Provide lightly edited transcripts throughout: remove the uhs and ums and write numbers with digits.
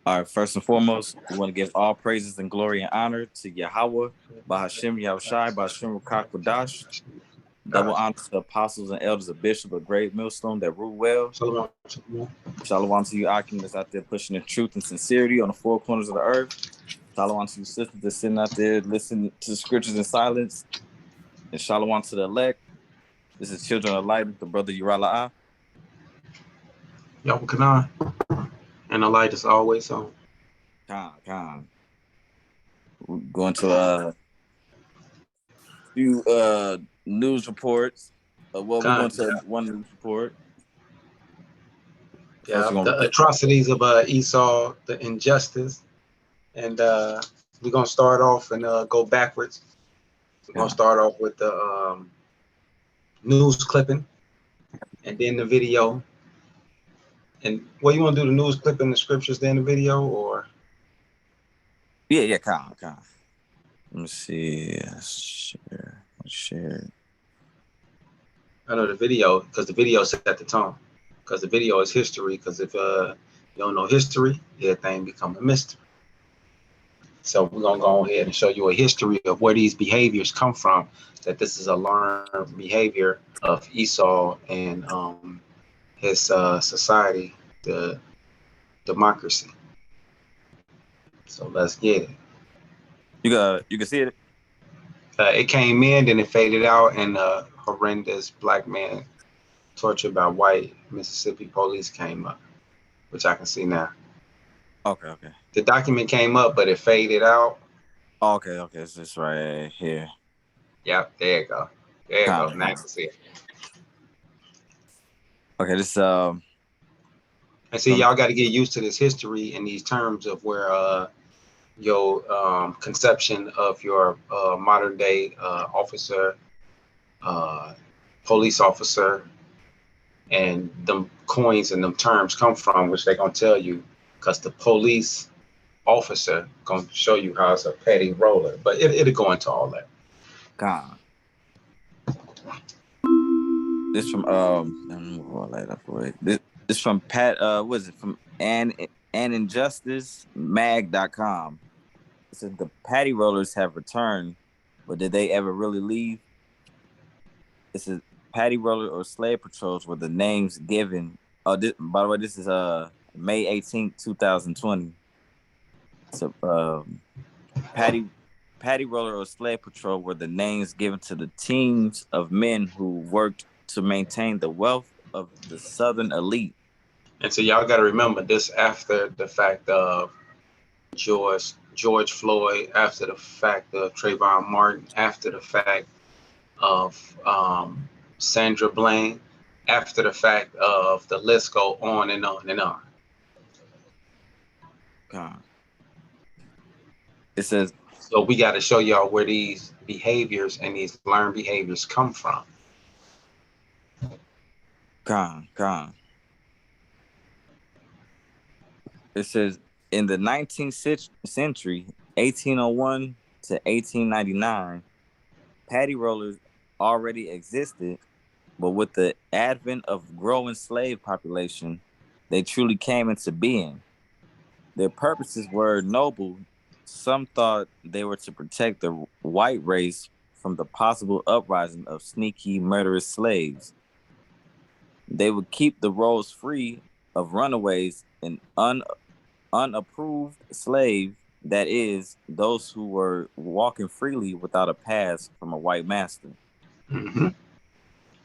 All right, first and foremost, we want to give all praises and glory and honor to Yahweh, Bahashim Yahushai, Bahashim Rakakwadash. Double Gotcha. honor to the apostles and elders of Bishop of Great Millstone that rule well. Shalom. Shalom. Shalom to you, Akim, that's out there pushing the truth and sincerity on the four corners of the earth. Shalom to you, sisters that's sitting out there listening to the scriptures in silence. And shalom to the elect. This is Children of Light with the brother Urala. Yahweh Kanan. And the light is always on. Khan. We're going to a few news reports. We're going to one news report. Yeah, the atrocities of Esau, the injustice. And we're going to start off and go backwards. We're going to start off with the news clipping and then the video. And what you want to do, the news clipping, the scriptures, then the video, or? Yeah, Khan. Let me see. Share. I know the video, because the video set the tone. Because the video is history. Because if you don't know history, everything become a mystery. So we're going to go ahead and show you a history of where these behaviors come from, that this is a learned behavior of Esau and his society, the democracy. So let's get it. You can see it? It came in, then it faded out, and a horrendous black man tortured by white Mississippi police came up, which I can see now. Okay. The document came up, but it faded out. Okay. It's just right here. Yep, there you go. There you go. Now I can see it. Okay, this And see, y'all got to get used to this history in these terms of where your conception of your modern day officer, police officer, and them coins and them terms come from, which they're gonna tell you, because the police officer gonna show you how it's a petty roller, but it'll go into all that. God. This from this from Pat what is it from aninjusticemag.com. It said the patty rollers have returned, but did they ever really leave? It says patty roller or slave patrols were the names given. By the way, this is May 18th, 2020. So patty roller or slave patrol were the names given to the teams of men who worked to maintain the wealth of the Southern elite. And so y'all got to remember this after the fact of George Floyd, after the fact of Trayvon Martin, after the fact of Sandra Bland, after the fact of the list go on and on and on. It says, so we got to show y'all where these behaviors and these learned behaviors come from. It says, in the 19th century, 1801 to 1899, patty rollers already existed, but with the advent of growing slave population, they truly came into being. Their purposes were noble. Some thought they were to protect the white race from the possible uprising of sneaky, murderous slaves. They would keep the rolls free of runaways and unapproved slaves, that is, those who were walking freely without a pass from a white master. Mm-hmm.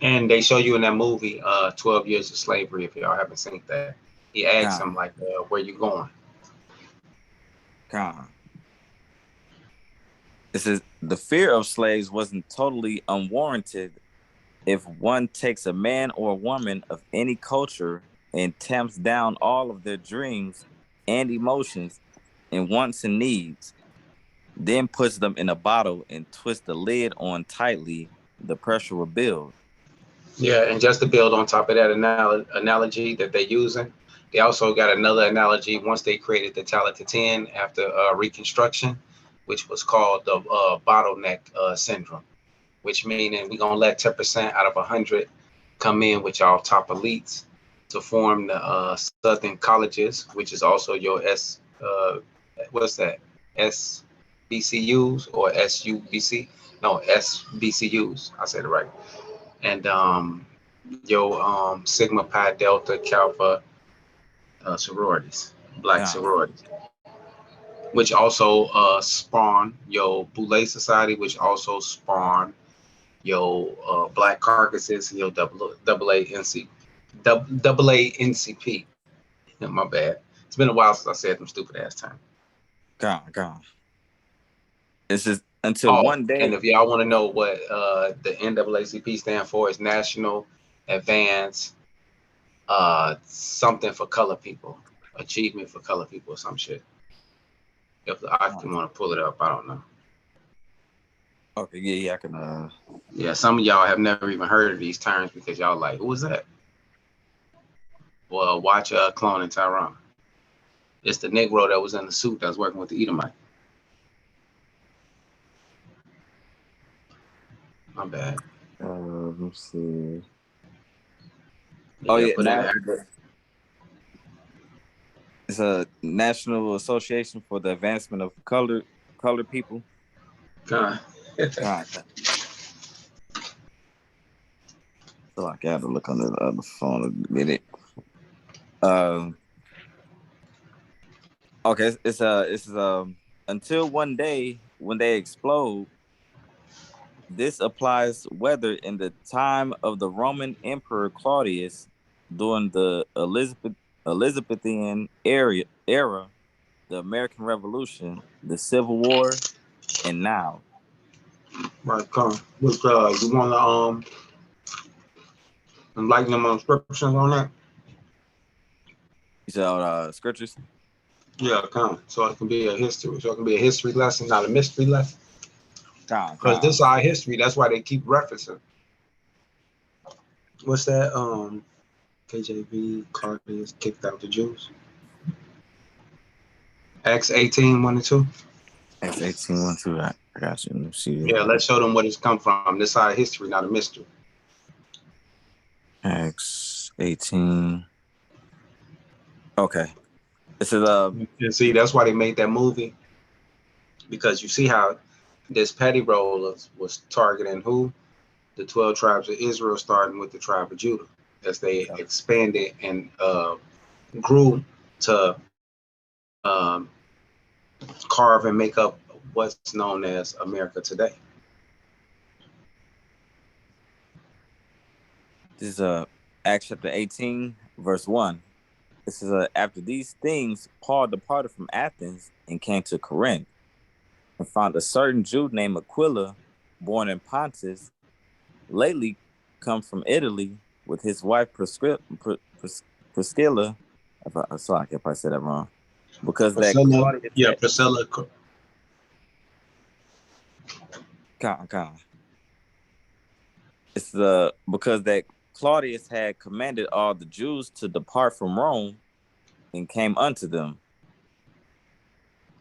And they show you in that movie, 12 Years of Slavery, if y'all haven't seen that. He asks him, like, where you going? It says, the fear of slaves wasn't totally unwarranted if one takes a man or a woman of any culture and tamps down all of their dreams and emotions and wants and needs, then puts them in a bottle and twists the lid on tightly, the pressure will build. Yeah, and just to build on top of that analogy that they're using, they also got another analogy once they created the Talitha 10 after Reconstruction, which was called the bottleneck syndrome, which meaning we're going to let 10% out of 100 come in with y'all top elites to form the Southern colleges, which is also your uh, what's that? SBCUs or SUBC? No, SBCUs. I said it right. And your Sigma Pi Delta Kappa sororities, black Yeah. sororities, which also spawn your Boule Society, which also spawn your Black Carcasses and your double A NCP. My bad. It's been a while since I said them stupid ass terms. Gone. It's just until Oh, one and day. if y'all want to know what the NAACP stand for, is National Advanced something for color people, achievement for color people, or some shit. If I can want to pull it up, I don't know. Okay, yeah, I can. Yeah, some of y'all have never even heard of these terms because y'all like, who is that? Well, watch Clone and Tyrone. It's the Negro that was in the suit that was working with the Edomite. My bad. Let's see. Yeah, Oh yeah, put in there. it's a National Association for the Advancement of Colored People. God. God. So I got to look on the other phone to get it. Okay, it's until one day when they explode. This applies whether in the time of the Roman Emperor Claudius, during the Elizabethan era, the American Revolution, the Civil War, and now. Right, come. Look, you want to enlighten them on scriptures on that? You said scriptures? Yeah, come. So it can be a history. So it can be a history lesson, not a mystery lesson. Because this is our history. That's why they keep referencing. What's that? KJV, Claudius kicked out the Jews. Acts 18, 1 and 2. Acts 18, 1, 2. I got you. Let me see. Yeah, let's show them what it's come from. This is our history, not a mystery. Acts 18. Okay. This is You see, that's why they made that movie. Because you see how this petty role was targeting who? The 12 tribes of Israel, starting with the tribe of Judah, as they expanded and grew to um, carve and make up what's known as America today. This is Acts chapter 18, verse 1. This is after these things, Paul departed from Athens and came to Corinth, and found a certain Jew named Aquila, born in Pontus, lately come from Italy, with his wife Priscilla. Sorry, I probably said that wrong. Because Priscilla, that Claudius had, Priscilla. It's because that Claudius had commanded all the Jews to depart from Rome, and came unto them.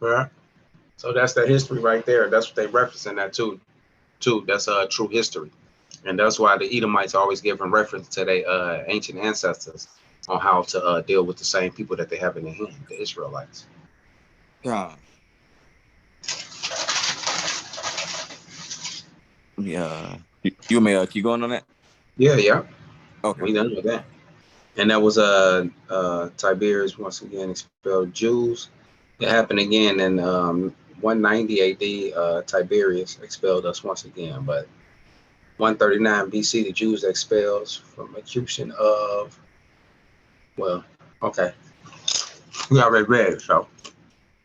Right. So that's the history right there. That's what they referencing that too. That's true history, and that's why the Edomites always giving reference to their ancient ancestors on how to deal with the same people that they have in their hand, the Israelites. God. Yeah. You may keep going on that? Yeah. Okay. We done with that. And that was Tiberius once again expelled Jews. It happened again in 190 AD. Tiberius expelled us once again, but 139 BC, the Jews expelled from accusation of, well, okay. We already read it, so.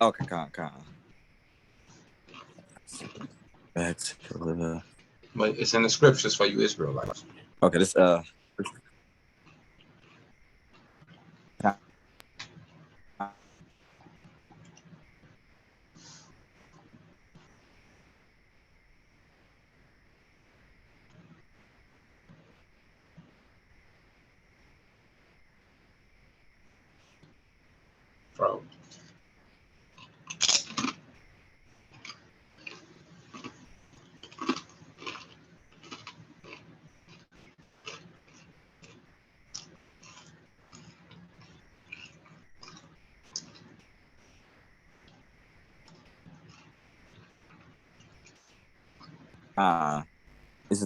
Okay, con. Back to the. But it's in the scriptures for you Israelites. Okay, this Bro.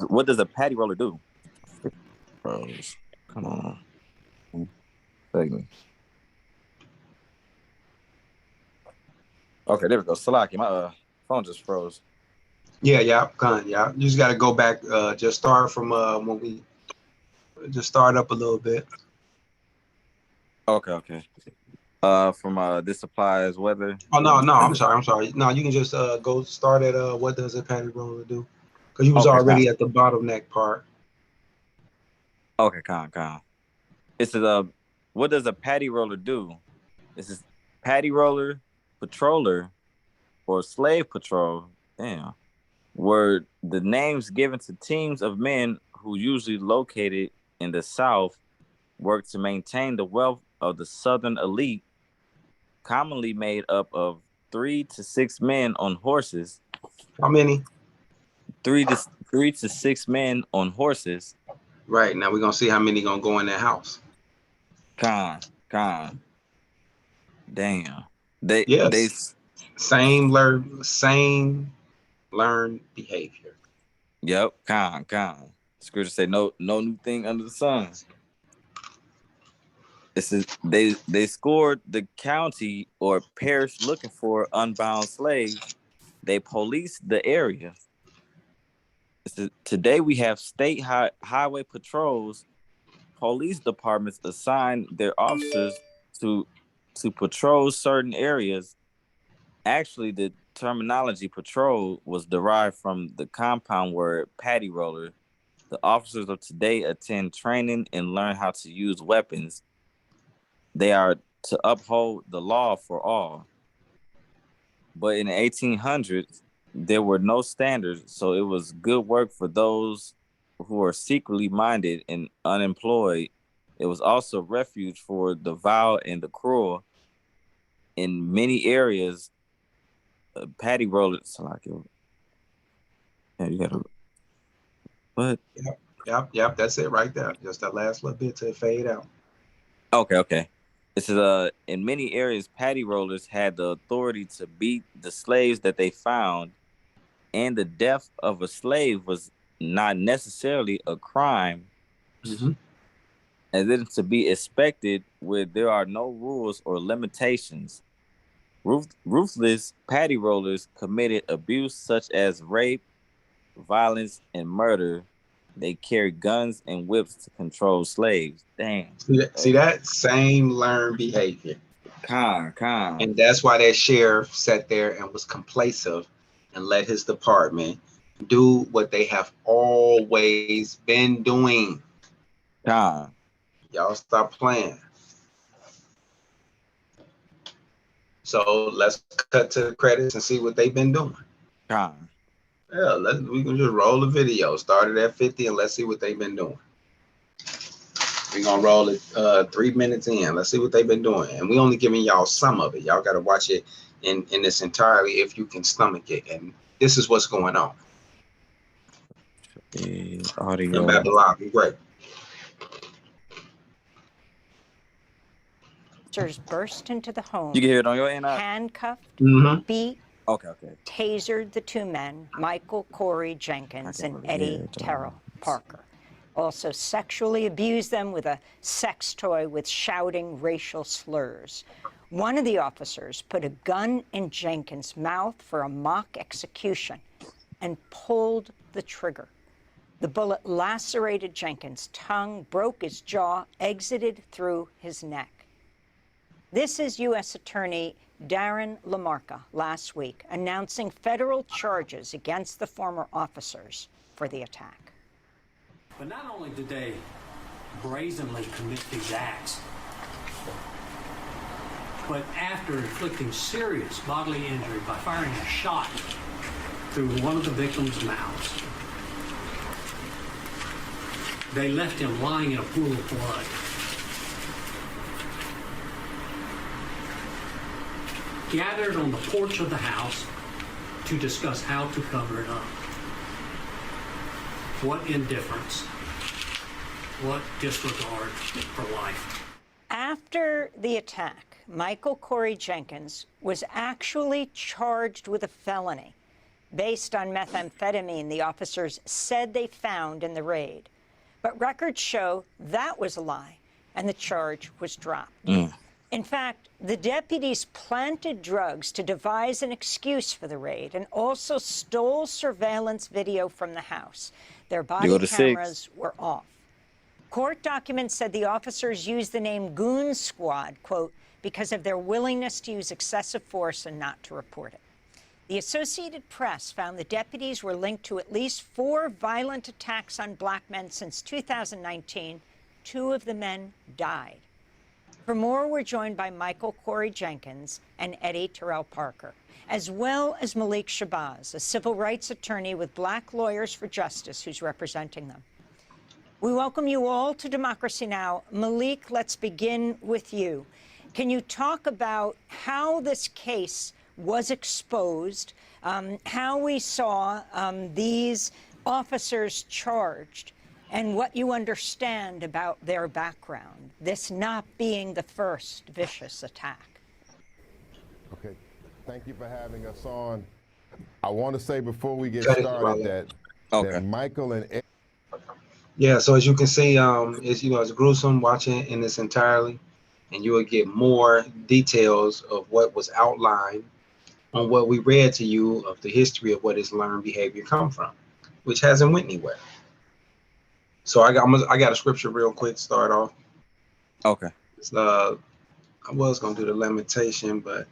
What does a patty roller do? Bros, come on. Segment. Okay, there we go. Salaki, my phone just froze. Yeah. You just got to go back. Just start from when we just start up a little bit. Okay. From this applies whether. Oh no, I'm sorry. No, you can just go start at what does a patty roller do? Because you was already at the bottleneck part. Okay, con. It says, what does a patty roller do? This is patty roller, patroller, or slave patrol. Damn. Were the names given to teams of men who usually located in the South work to maintain the wealth of the Southern elite, commonly made up of 3 to 6 men on horses. How many? 3 to 6 men on horses. Right, now we're gonna see how many gonna go in that house. Con. Damn. They same learned behavior. Yep, con. Scripture say no new thing under the sun. This is they scored the county or parish looking for unbound slaves. They policed the area. Today we have state highway patrols, police departments assign their officers to patrol certain areas. Actually, the terminology patrol was derived from the compound word patty roller. The officers of today attend training and learn how to use weapons. They are to uphold the law for all. But in the 1800s, there were no standards, so it was good work for those who are secretly minded and unemployed. It was also refuge for the vile and the cruel. In many areas, patty rollers. Yeah, you gotta. What? Yep. That's it right there. Just that last little bit to fade out. Okay. This is in many areas, patty rollers had the authority to beat the slaves that they found, and the death of a slave was not necessarily a crime, mm-hmm. as it is to be expected where there are no rules or limitations. Ruthless patty rollers committed abuse such as rape, violence, and murder. They carried guns and whips to control slaves. Damn. See that same learned behavior. Con. And that's why that sheriff sat there and was complacent and let his department do what they have always been doing. Con. Y'all stop playing. So let's cut to the credits and see what they've been doing. Con. Yeah, we can just roll the video. Started at 50 and let's see what they've been doing. We're gonna roll it 3 minutes in. Let's see what they've been doing. And we only giving y'all some of it. Y'all gotta watch it in its entirety if you can stomach it. And this is what's going on. Audio. Babylon, great. Burst into the home. You can hear it on your end. Handcuffed, beat, Okay. tasered the 2 men, Michael Corey Jenkins and Eddie Terrell Parker. Also sexually abused them with a sex toy with shouting racial slurs. One of the officers put a gun in Jenkins' mouth for a mock execution and pulled the trigger. The bullet lacerated Jenkins' tongue, broke his jaw, exited through his neck. This is U.S. Attorney Darren LaMarca last week announcing federal charges against the former officers for the attack. But not only did they brazenly commit these acts, but after inflicting serious bodily injury by firing a shot through one of the victim's mouths, they left him lying in a pool of blood. Gathered on the porch of the house to discuss how to cover it up. What indifference, what disregard for life. After the attack, Michael Corey Jenkins was actually charged with a felony. based on methamphetamine the officers said they found in the raid. But records show that was a lie, and the charge was dropped. In fact, the deputies planted drugs to devise an excuse for the raid and also stole surveillance video from the house. Their body cameras were off. Court documents said the officers used the name Goon Squad, quote, because of their willingness to use excessive force and not to report it. The Associated Press found the deputies were linked to at least 4 violent attacks on black men since 2019. 2 of the men died. For more, we're joined by Michael Corey Jenkins and Eddie Terrell Parker, as well as Malik Shabazz, a civil rights attorney with Black Lawyers for Justice who's representing them. We welcome you all to Democracy Now! Malik, let's begin with you. Can you talk about how this case was exposed, how we saw these officers charged, and what you understand about their background, this not being the first vicious attack? Okay, thank you for having us on. I want to say before we get started that Michael and Ed. Yeah, so as you can see, it's gruesome watching in its entirely, and you will get more details of what was outlined on what we read to you of the history of where this learned behavior come from, which hasn't went anywhere. So I got a scripture real quick to start off. Okay. I was gonna do the lamentation, but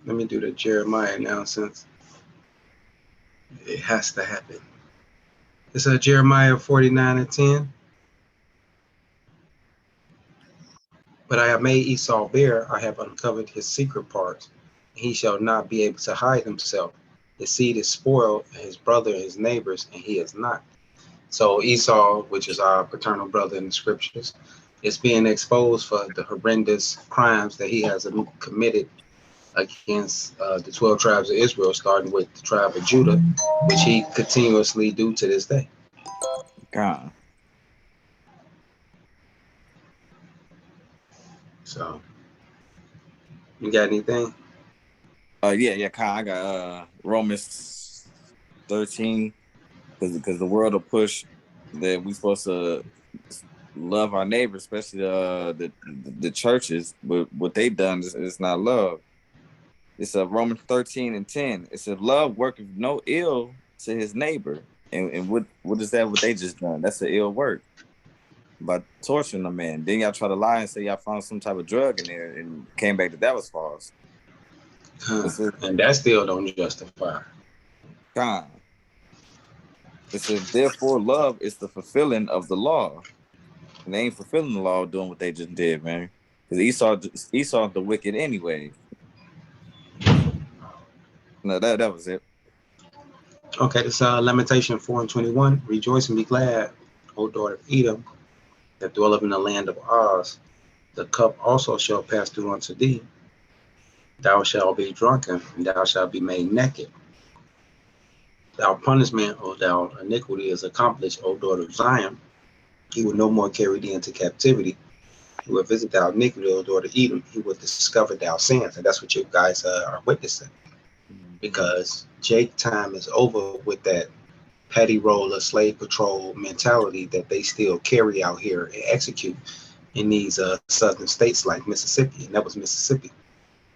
let me do the Jeremiah now since it has to happen. It's Jeremiah 49:10. But I have made Esau bare, I have uncovered his secret parts. He shall not be able to hide himself. His seed is spoiled, and his brother, his neighbors, and he is not. So Esau, which is our paternal brother in the scriptures, is being exposed for the horrendous crimes that he has committed against the 12 tribes of Israel, starting with the tribe of Judah, which he continuously do to this day. God. So, you got anything? Yeah, Kyle, I got Romans 13, because the world will push that we're supposed to love our neighbors, especially the churches, but what they done is not love. It's Romans 13:10. It says, love worketh no ill to his neighbor. And what is that what they just done? That's an ill work. By torturing a man. Then y'all try to lie and say y'all found some type of drug in there and came back that was false. And that still don't justify. God. It says, therefore, love is the fulfilling of the law. And they ain't fulfilling the law doing what they just did, man. Because Esau the wicked anyway. No, that was it. Okay, this Lamentation 4:21. Rejoice and be glad, O daughter of Edom, that dwelleth in the land of Oz. The cup also shall pass through unto thee. Thou shalt be drunken, and thou shalt be made naked. Thou punishment, O thou iniquity, is accomplished, O daughter of Zion. He will no more carry thee into captivity. He will visit thou iniquity, O daughter of Edom. He will discover thou sins. And that's what you guys are witnessing. Because Jake time is over with that petty roller slave patrol mentality that they still carry out here and execute in these southern states like Mississippi, and that was Mississippi.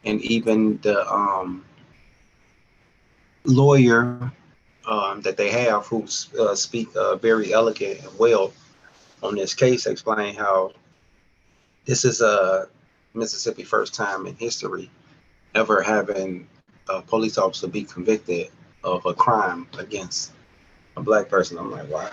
And even the lawyer that they have who speak very elegant and well on this case explain how this is Mississippi first time in history ever having a police officer be convicted of a crime against a black person. I'm like, wow.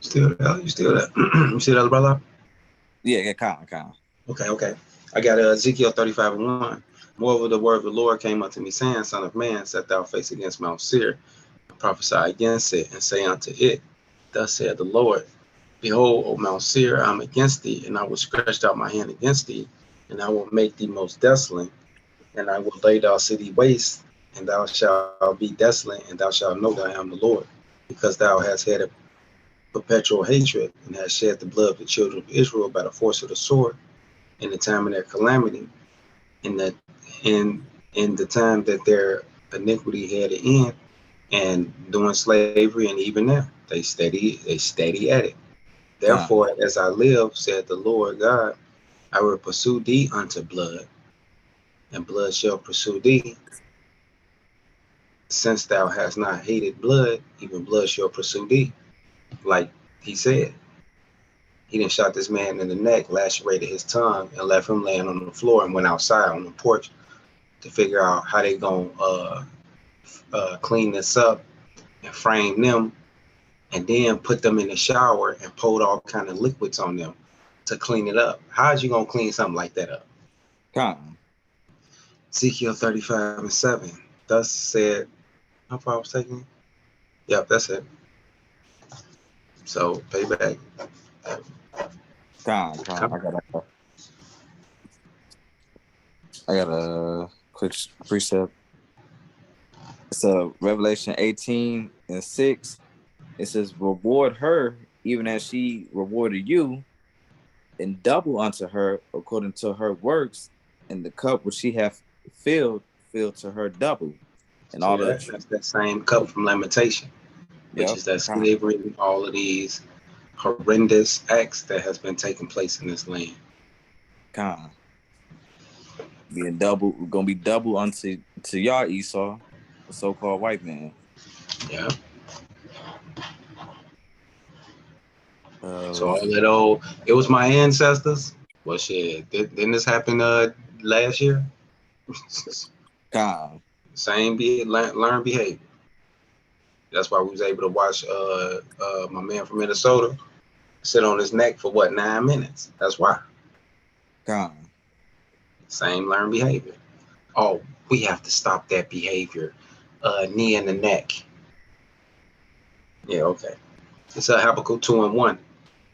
Still there? You still there? You see that, brother? Yeah, Kyle. Okay. I got Ezekiel 35:1. Moreover, the word of the Lord came unto me, saying, Son of man, set thou face against Mount Seir, and prophesy against it, and say unto it, Thus saith the Lord, Behold, O Mount Seir, I am against thee, and I will stretch out my hand against thee, and I will make thee most desolate, and I will lay thy city waste, and thou shalt be desolate, and thou shalt know that I am the Lord, because thou hast had a perpetual hatred, and hast shed the blood of the children of Israel by the force of the sword, in the time of their calamity, in the in the time that their iniquity had an end, and doing slavery, and even now they steady at it. Therefore, as I live, said the Lord God, I will pursue thee unto blood, and blood shall pursue thee. Since thou hast not hated blood, even blood shall pursue thee. Like he said, he didn't shot this man in the neck, lacerated his tongue, and left him laying on the floor, and went outside on the porch to figure out how they gonna clean this up and frame them, and then put them in the shower and poured all kind of liquids on them to clean it up. How's you gonna clean something like that up? Ezekiel 35:7. Thus said, how far I was taking? Yep, that's it. So payback. I got a quick precept. It's Revelation 18:6. It says, reward her even as she rewarded you, and double unto her according to her works, and the cup which she hath filled to her double. And all that's that same cup from Lamentation, which is that slavery, all of these horrendous acts that has been taking place in this land. Being double, gonna be double unto y'all, Esau, the so-called white man. Yeah. So all that old, it was my ancestors. Well, shit, didn't this happen last year? Same learned behavior. That's why we was able to watch my man from Minnesota sit on his neck for what, 9 minutes. That's why. Same learned behavior. Oh, we have to stop that behavior. Knee in the neck. Yeah, okay. It's Habakkuk 2:1.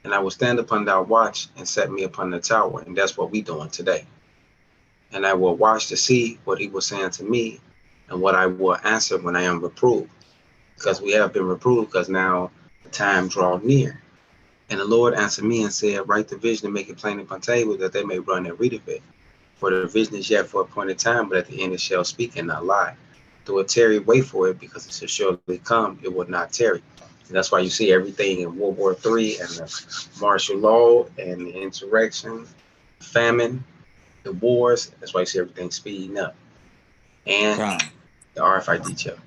And I will stand upon thy watch and set me upon the tower. And that's what we doing today. And I will watch to see what he was saying to me, and what I will answer when I am reproved. Because we have been reproved, because now the time draw near. And the Lord answered me and said, write the vision and make it plain upon table, that they may run and read of it. For the vision is yet for a appointed time, but at the end it shall speak and not lie. Though it tarry, wait for it, because it shall surely come, it will not tarry. And that's why you see everything in World War III and the martial law and the insurrection, famine, the wars. That's why you see everything speeding up. And the RFID chip.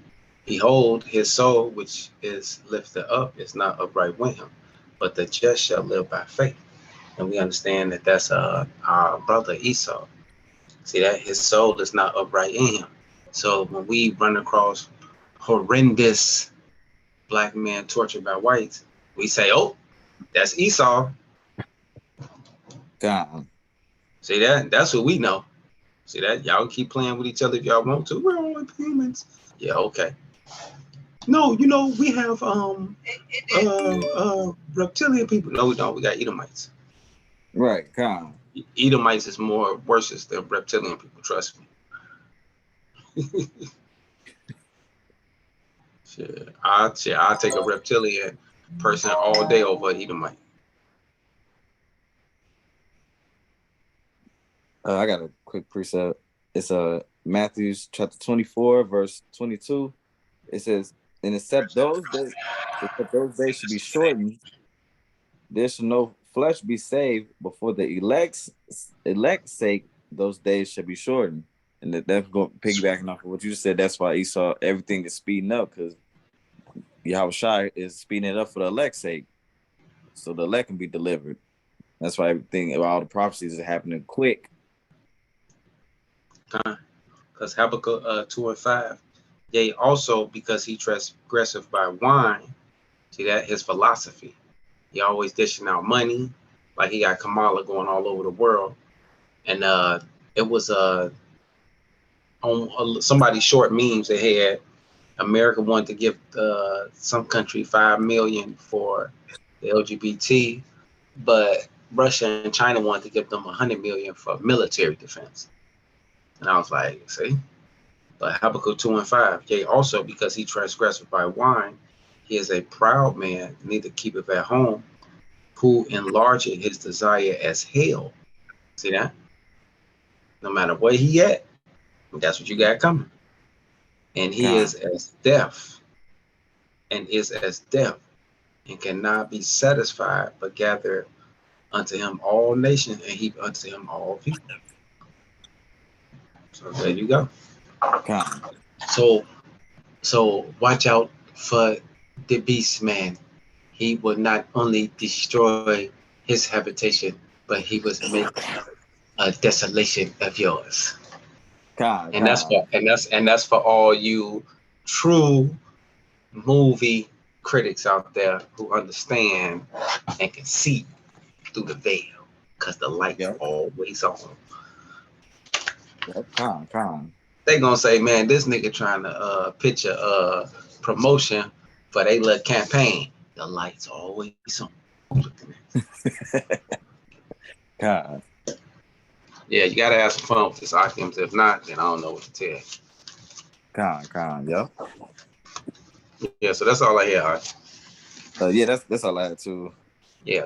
Behold, his soul, which is lifted up, is not upright with him, but the just shall live by faith. And we understand that that's our brother Esau. See that his soul is not upright in him. So when we run across horrendous black men tortured by whites, we say, oh, that's Esau. See that? That's what we know. See that? Y'all keep playing with each other if y'all want to. We're all humans. Yeah, okay. No, we have reptilian people. No, we don't. We got Edomites. Right, Edomites is more worse than reptilian people, trust me. Shit, I'll take a reptilian person all day over an Edomite. I got a quick precept. It's Matthew chapter 24, verse 22. It says, and except those days should be shortened, there shall no flesh be saved, but for the elect's sake, those days shall be shortened. And that's going piggybacking off of what you said. That's why Esau, everything is speeding up, because Yahushua is speeding it up for the elect's sake, so the elect can be delivered. That's why everything, all the prophecies are happening quick. Because Habakkuk 2:5. Yea, also because he transgressive by wine. See that? His philosophy. He always dishing out money, like he got Kamala going all over the world. And it was on somebody's short memes that had America wanted to give some country $5 million for the LGBT, but Russia and China wanted to give them $100 million for military defense. And I was like, see? But Habakkuk 2:5, yea, also because he transgressed by wine, he is a proud man, neither keepeth at home, who enlargeth his desire as hell. See that? No matter where he at, that's what you got coming. And he is as deaf, and is as deaf, and cannot be satisfied, but gather unto him all nations, and heap unto him all people. So there you go. So watch out for the beast man. He will not only destroy his habitation, but he was make a desolation of yours. That's for all you true movie critics out there who understand and can see through the veil, because the light's always on. They gonna say, man, this nigga trying to pitch a promotion for their little campaign. The light's always on. God. Yeah, you gotta have some fun with this Occam's. If not, then I don't know what to tell you. Yeah, so that's all I had. Yeah, that's all I had too. Yeah,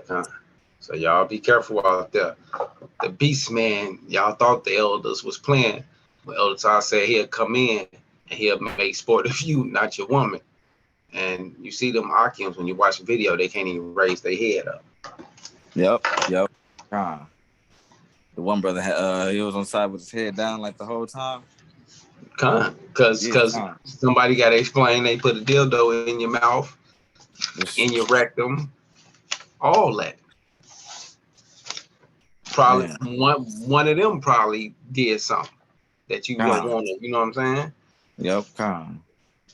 so y'all be careful out there. The beast man, y'all thought the elders was playing, but Elder Todd said he'll come in and he'll make sport of you, not your woman. And you see them Akims when you watch the video, they can't even raise their head up. Yep. The one brother he was on side with his head down like the whole time. Because somebody got to explain they put a dildo in your mouth, in your rectum, all that. Probably one of them probably did something that you don't want to, you know what I'm saying? Yep,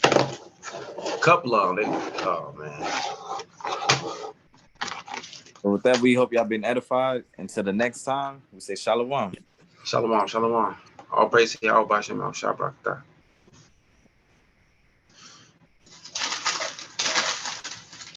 A couple of them, oh man. So with that, we hope y'all been edified. Until the next time, we say shalom. Shalom. All praise to Yahweh Shabbat.